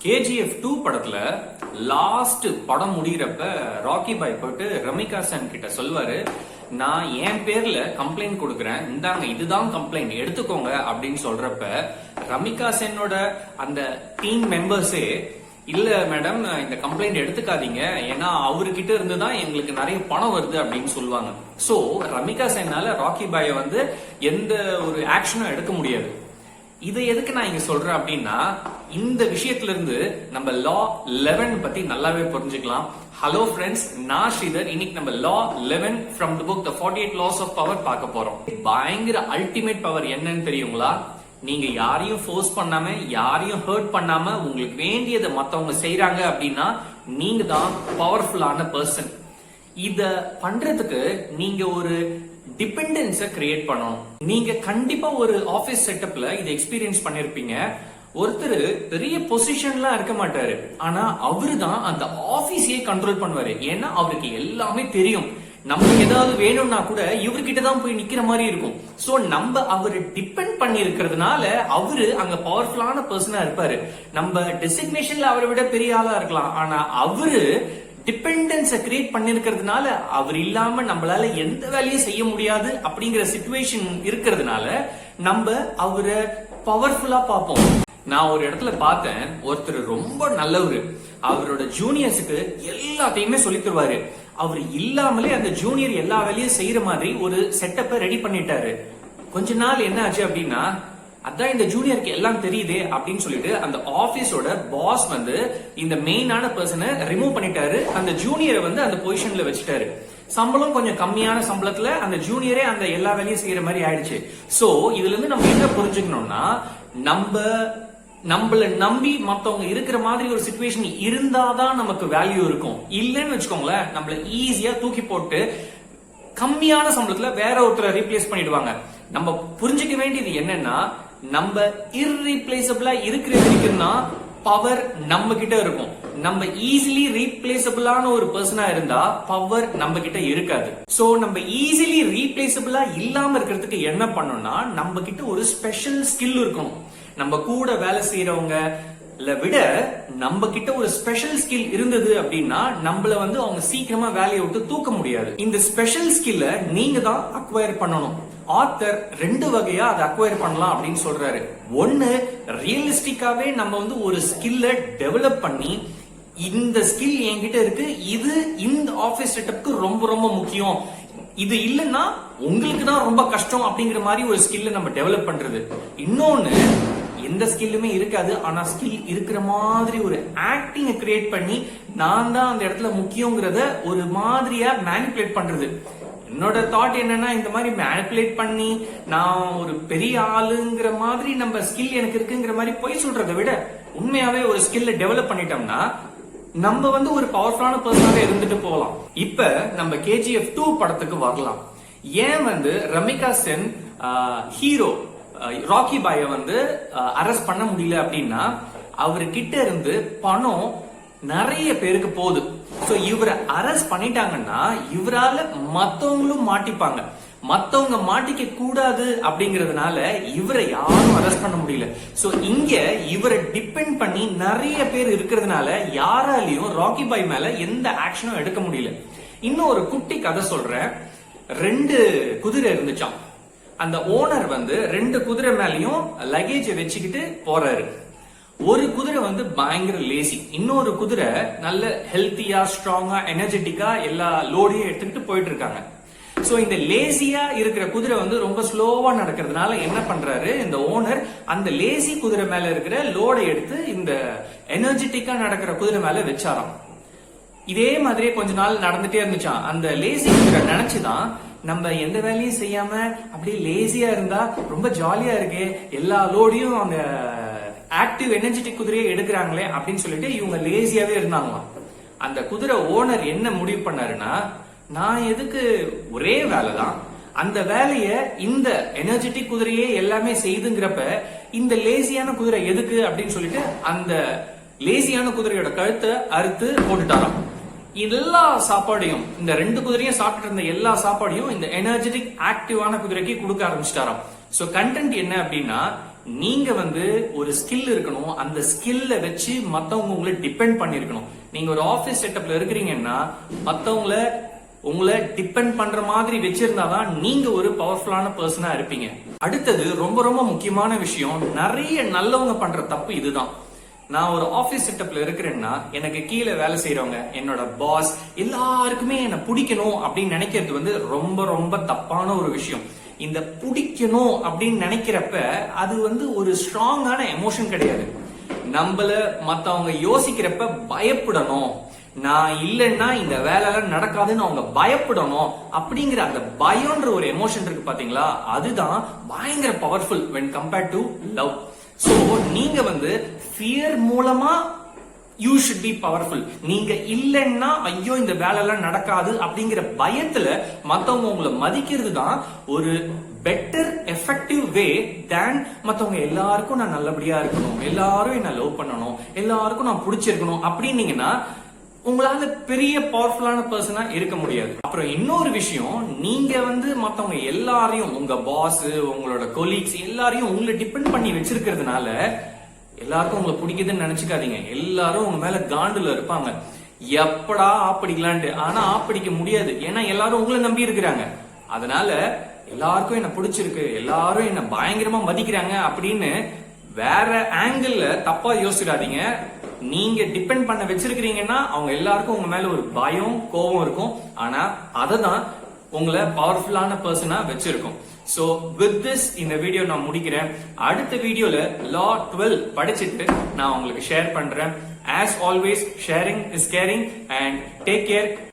KGF 2 படத்துல last படம் முடிகிறப்ப ராக்கி பாய் போயிட்டு ரமிகா சென் கிட்ட சொல்வாரு, நான் என் பேர்ல கம்ப்ளைண்ட் கொடுக்கறேன், இந்தாங்க இதுதான் கம்ப்ளைண்ட் எடுத்துக்கோங்க அப்படின்னு சொல்றப்ப ரமிகா சென்னோட அந்த டீம் மெம்பர்ஸே இல்ல மேடம் இந்த கம்ப்ளைண்ட் எடுத்துக்காதீங்க, ஏன்னா அவர்கிட்ட இருந்துதான் எங்களுக்கு நிறைய பணம் வருது அப்படின்னு சொல்லுவாங்க. சோ ரமிகா சென்னால ராக்கி பாய எந்த ஒரு ஆக்ஷனும் எடுக்க முடியாது. இதை எதுக்கு நான் இங்க சொல்றேன் அப்படின்னா, இந்த விஷயத்துல இருந்து நம்ம லா 11 பத்தி நல்லாவே புரிஞ்சுக்கலாம். ஹலோ ஃப்ரெண்ட்ஸ், நான் ஸ்ரீதர். இன்னைக்கு நம்ம law 11 from the book the 48 laws of power பார்க்க போறோம். பயங்கர அல்டிமேட் பவர் என்னன்னு தெரியுங்களா? நீங்க யாரையும் ஃபோர்ஸ் பண்ணாம, யாரையும் ஹர்ட் பண்ணாம உங்களுக்கு வேண்டியதை மத்தவங்க செய்யறாங்க அப்படின்னா நீங்க தான் பவர்ஃபுல்லான பர்சன். இத பண்றதுக்கு நீங்க ஒரு டிபெண்டன்ஸ கிரியேட் பண்ணணும். நீங்க கண்டிப்பா ஒரு ஆபீஸ் செட்டப்ல இதை எக்ஸ்பீரியன்ஸ் பண்ணிருப்பீங்க. ஒருத்தர் பெரிய பொசிஷன்லாம் இருக்க மாட்டாரு, ஆனா அவரு தான் அந்த ஆபீஸையே கண்ட்ரோல் பண்ணுவாரு. ஏன்னா அவருக்கு எல்லாமே தெரியும். நம்ம ஏதாவது வேணும்னா கூட இவர்கிட்ட தான் போய் நிக்கிற மாதிரி இருக்கும். சோ நம்ம அவரு டிபெண்ட் பண்ணி இருக்கிறதுனால அவரு அங்க பவர்ஃபுல்லான பர்சனா இருப்பாரு. நம்ம டெசிக்னேஷன்ல அவரை விட பெரிய ஆளா இருக்கலாம், ஆனா அவரு டிபெண்டன்ஸ கிரியேட் பண்ணிருக்கிறதுனால அவர் இல்லாம நம்மளால எந்த வேலையும் செய்ய முடியாது அப்படிங்கிற சிச்சுவேஷன் இருக்கிறதுனால நம்ம அவரை பவர்ஃபுல்லா பார்ப்போம். நான் ஒரு இடத்துல பார்த்தேன், ஒருத்தர் ரொம்ப நல்லவரு, அவரோட ஜூனியர்ஸுக்கு எல்லாத்தையுமே சொல்லி தருவாரு. அவர் இல்லாமலே அந்த ஜூனியர் எல்லா வேலையும் செய்யற மாதிரி ஒரு செட்டப்பை ரெடி பண்ணிட்டாரு. கொஞ்ச நாள் என்ன ஆச்சு அப்படின்னா, அதான் இந்த ஜூனியருக்கு எல்லாம் தெரியுதே அப்படின்னு சொல்லிட்டு அந்த ஆபீஸோட பாஸ் இந்த மெயினான பர்சனை ரிமூவ் பண்ணிட்டாரு. அந்த ஜூனியரை அந்த பொசிஷன்ல வச்சுட்டாரு. சம்பளம் கொஞ்சம் கம்மியான சம்பளத்துல அந்த ஜூனியரே அந்த எல்லா வேலையும் செய்யற மாதிரி ஆயிடுச்சு. சோ இதுல இருந்து நம்ம என்ன புரிஞ்சுக்கணும்னா, நம்மள நம்பி மத்தவங்க இருக்கிற மாதிரி ஒரு சிச்சுவேஷன் இருந்தாதான் நமக்கு வேல்யூ இருக்கும். இல்லன்னு வச்சுக்கோங்களேன், நம்மள ஈஸியா தூக்கி போட்டு கம்மியான சம்பளத்துல வேற ஒருத்தரை ரீப்ளேஸ் பண்ணிடுவாங்க. நம்ம புரிஞ்சுக்க வேண்டியது என்னன்னா, நம்ம இர்ரீப்ளேசபிளா இருக்கிற வரைக்கும் தான் பவர் நம்ம கிட்ட இருக்கும். நம்ம ஈஸிலி ரீப்ளேசபிளான ஒரு பர்சனா இருந்தா பவர் நம்ம கிட்ட இருக்காது. சோ நம்ம ஈஸிலி ரீப்ளேசபிளா இல்லாம இருக்கிறதுக்கு என்ன பண்ணணும்னா, நம்ம கிட்ட ஒரு ஸ்பெஷல் ஸ்கில் இருக்கணும். நம்ம கூட வேலை செய்யறவங்க விட நம்ம கிட்ட ஒரு ஸ்பெஷல் ஸ்கில் இருந்தது அப்படின்னா நம்மள அவங்க சீக்கிரமா வேலையை விட்டு தூக்க முடியாது. இந்த ஸ்பெஷல் ஸ்கில்ல நீங்க தான் அக்வயர் பண்ணணும். ஆத்தர் 2 வகையா அதை அக்வயர் பண்ணலாம் அப்படின்னு சொல்றாரு. ஒன்னு, ரியலிஸ்டிக்காவே நம்ம ஒரு ஸ்கில்ல டெவலப் பண்ணி, இந்த ஸ்கில் என்கிட்ட இருக்கு, இது இந்த ஆபீஸ் செட்டப்க்கு ரொம்ப ரொம்ப முக்கியம், இது இல்லைன்னா உங்களுக்கு தான் ரொம்ப கஷ்டம் அப்படிங்கிற மாதிரி ஒரு ஸ்கில்ல நம்ம டெவலப் பண்றது. இன்னொன்னு, எந்த ஸ்கில்லுமே இருக்காது, ஆனா ஸ்கில் இருக்கிற மாதிரி ஒரு ஆக்டிங் கிரியேட் பண்ணி நான் தான் அந்த இடத்துல முக்கியங்கிறத ஒரு மாதிரியா மேனிபுலேட் பண்றது. என்னோட தாட் என்னன்னா, இந்த மாதிரி மேனிபுலேட் பண்ணி நான் ஒரு பெரிய ஆளுங்கிற மாதிரி நம்ம ஸ்கில் எனக்கு இருக்குங்கிற மாதிரி போய் சொல்றதை விட உண்மையாவே ஒரு ஸ்கில்ல டெவலப் பண்ணிட்டோம்னா நம்ம ஒரு பவர்ஃபுல்லான பர்சனாவே இருந்துட்டு போகலாம். இப்ப நம்ம கேஜிஎஃப் 2 படத்துக்கு வரலாம். ஏன் ரமிகா சென் ஹீரோ ராக்கி பாய அரெஸ்ட் பண்ண முடியல அப்படின்னா, அவர்கிட்ட இருந்து பணம் நிறைய பேருக்கு போகுது. சோ இவரை அரெஸ்ட் பண்ணிட்டாங்கன்னா இவரால மத்தவங்களும் மாட்டிப்பாங்க. மத்தவங்க மாட்டிக்க கூடாது அப்படிங்கறதுனால இவரை யாரும் அரெஸ்ட் பண்ண முடியல. சோ இங்க இவரை டிபெண்ட் பண்ணி நிறைய பேர் இருக்கிறதுனால யாராலையும் ராக்கி பாய் மேல எந்த ஆக்ஷனும் எடுக்க முடியல. இன்னும் ஒரு குட்டி கதை சொல்றேன். 2 குதிரை இருந்துச்சாம். அந்த ஓனர் 2 குதிரை மேலயும் லக்கேஜ் வச்சுக்கிட்டு போறாரு. ஒரு குதிரை பயங்கர லேசி, இன்னொரு குதிரை நல்ல ஹெல்த்தியா, ஸ்ட்ராங்கா, எனர்ஜெட்டிக்கா எல்லா லோடையும் எடுத்துக்கிட்டு போயிட்டு இருக்காங்க. சோ இந்த லேசியா இருக்கிற குதிரை ரொம்ப ஸ்லோவா நடக்கிறதுனால என்ன பண்றாரு, இந்த ஓனர் அந்த லேசி குதிரை மேல இருக்கிற லோடை எடுத்து இந்த எனர்ஜெட்டிக்கா நடக்கிற குதிரை மேல வச்சாராம். இதே மாதிரியே கொஞ்ச நாள் நடந்துட்டே இருந்துச்சான். அந்த லேசி குதிரை நினைச்சுதான், நம்ம எந்த வேலையும் செய்யாம அப்படியே லேசியா இருந்தா ரொம்ப ஜாலியா இருக்கு, எல்லா லோடையும் அந்த ஆக்டிவ் எனர்ஜெட்டிக் குதிரையை எடுக்கிறாங்களே அப்படின்னு சொல்லிட்டு இவங்க லேசியாவே இருந்தாங்களாம். அந்த குதிரை ஓனர் என்ன முடிவு பண்ணாருன்னா, நான் எதுக்கு ஒரே வேலைதான், அந்த வேலைய இந்த எனர்ஜெட்டிக் குதிரையே எல்லாமே செய்துங்கிறப்ப இந்த லேசியான குதிரை எதுக்கு அப்படின்னு சொல்லிட்டு அந்த லேசியான குதிரையோட கழுத்தை அறுத்து போட்டுட்டாராம். எல்லா சாப்பாடையும், இந்த 2 குதிரையும் சாப்பிட்டு இருந்த எல்லா சாப்பாடையும் இந்த எனர்ஜெட்டிக் ஆக்டிவான குதிரைக்கு கொடுக்க ஆரம்பிச்சிட்டாராம். சோ கண்டென்ட் என்ன அப்படின்னா, நீங்க வந்து ஒரு ஸ்கில் இருக்கணும். அந்த ஸ்கில்ல வச்சு மத்தவங்க உங்களை டிபெண்ட் பண்ணிருக்கணும். நீங்க ஒரு ஆபீஸ் செட்டப்ல இருக்கிறீங்கன்னா மத்தவங்கள உங்களை டிபெண்ட் பண்ற மாதிரி வச்சிருந்தாதான் நீங்க ஒரு பவர்ஃபுல்லான பர்சனா இருப்பீங்க. அடுத்தது ரொம்ப ரொம்ப முக்கியமான விஷயம், நிறைய நல்லவங்க பண்ற தப்பு இதுதான். நான் ஒரு ஆபீஸ் செட்டப்ல இருக்கிறேன்னா எனக்கு கீழே வேலை செய்யறவங்க, என்னோட பாஸ், எல்லாருக்குமே என்ன பிடிக்கணும் அப்படின்னு நினைக்கிறது வந்து ரொம்ப ரொம்ப தப்பான ஒரு விஷயம். இந்த பிடிக்கணும் அப்படின்னு நினைக்கிறப்ப அது வந்து ஒரு ஸ்ட்ராங்கான எமோஷன் கிடையாது. நம்மள மத்தவங்க யோசிக்கிறப்ப பயப்படணும், நான் இல்லைன்னா இந்த வேலை நடக்காதுன்னு அவங்க பயப்படணும். அப்படிங்கிற அந்த பயம்ன்ற ஒரு எமோஷன் இருக்கு பாத்தீங்களா, அதுதான் பயங்கர powerful when compared to love. So நீங்க வந்து ஃபியர் மூலமா யூ ஷுட் பி பவர்ஃபுல். நீங்க இல்லைன்னா ஐயோ இந்த வேலை எல்லாம் நடக்காது அப்படிங்கிற பயத்துல மத்தவங்க உங்களை மதிக்கிறது தான் ஒரு பெட்டர் எஃபெக்டிவ் வே தேன் மத்தவங்க எல்லாருக்கும் நான் நல்லபடியா இருக்கணும், எல்லாரும் என்ன லவ் பண்ணணும், எல்லாருக்கும் நான் பிடிச்சிருக்கணும் அப்படின்னீங்கன்னா உங்களால பெரிய பவர்ஃபுல்லான பர்சனா இருக்க முடியாது. அப்புறம் இன்னொரு விஷயம், நீங்க வந்து மத்தவங்க எல்லாரையும், உங்க பாஸ், உங்களோட கொலீக்ஸ் எல்லாரையும் உங்களை டிபெண்ட் பண்ணி வச்சிருக்கிறதுனால எல்லாருக்கும் உங்களை பிடிக்குதுன்னு நினைச்சுக்காதீங்க. எல்லாரும் உங்க மேல காண்டுல இருப்பாங்க, எப்படா ஆப்படிக்கலான்ட்டு. ஆனா ஆப்படிக்க முடியாது, ஏன்னா எல்லாரும் உங்களை நம்பி இருக்கிறாங்க. அதனால எல்லாருக்கும் என்ன பிடிச்சிருக்கு, எல்லாரும் என்ன பயங்கரமா மதிக்கிறாங்க அப்படின்னு வேற ஆங்கிள் தப்பா யோசிச்சிடாதீங்க. நீங்க டிபெண்ட் பண்ண வச்சிருக்கீங்கன்னா அவங்க எல்லாருக்கும் உங்க மேல ஒரு பயம், கோபம் இருக்கும். ஆனா அததான் உங்களை பவர்ஃபுல்லான பர்சனா வச்சிருக்கும். சோ வித் திஸ் இந்த வீடியோ நான் முடிக்கிறேன். அடுத்த வீடியோல லா 12 படிச்சிட்டு நான் உங்களுக்கு ஷேர் பண்றேன். As always, sharing is caring and take care.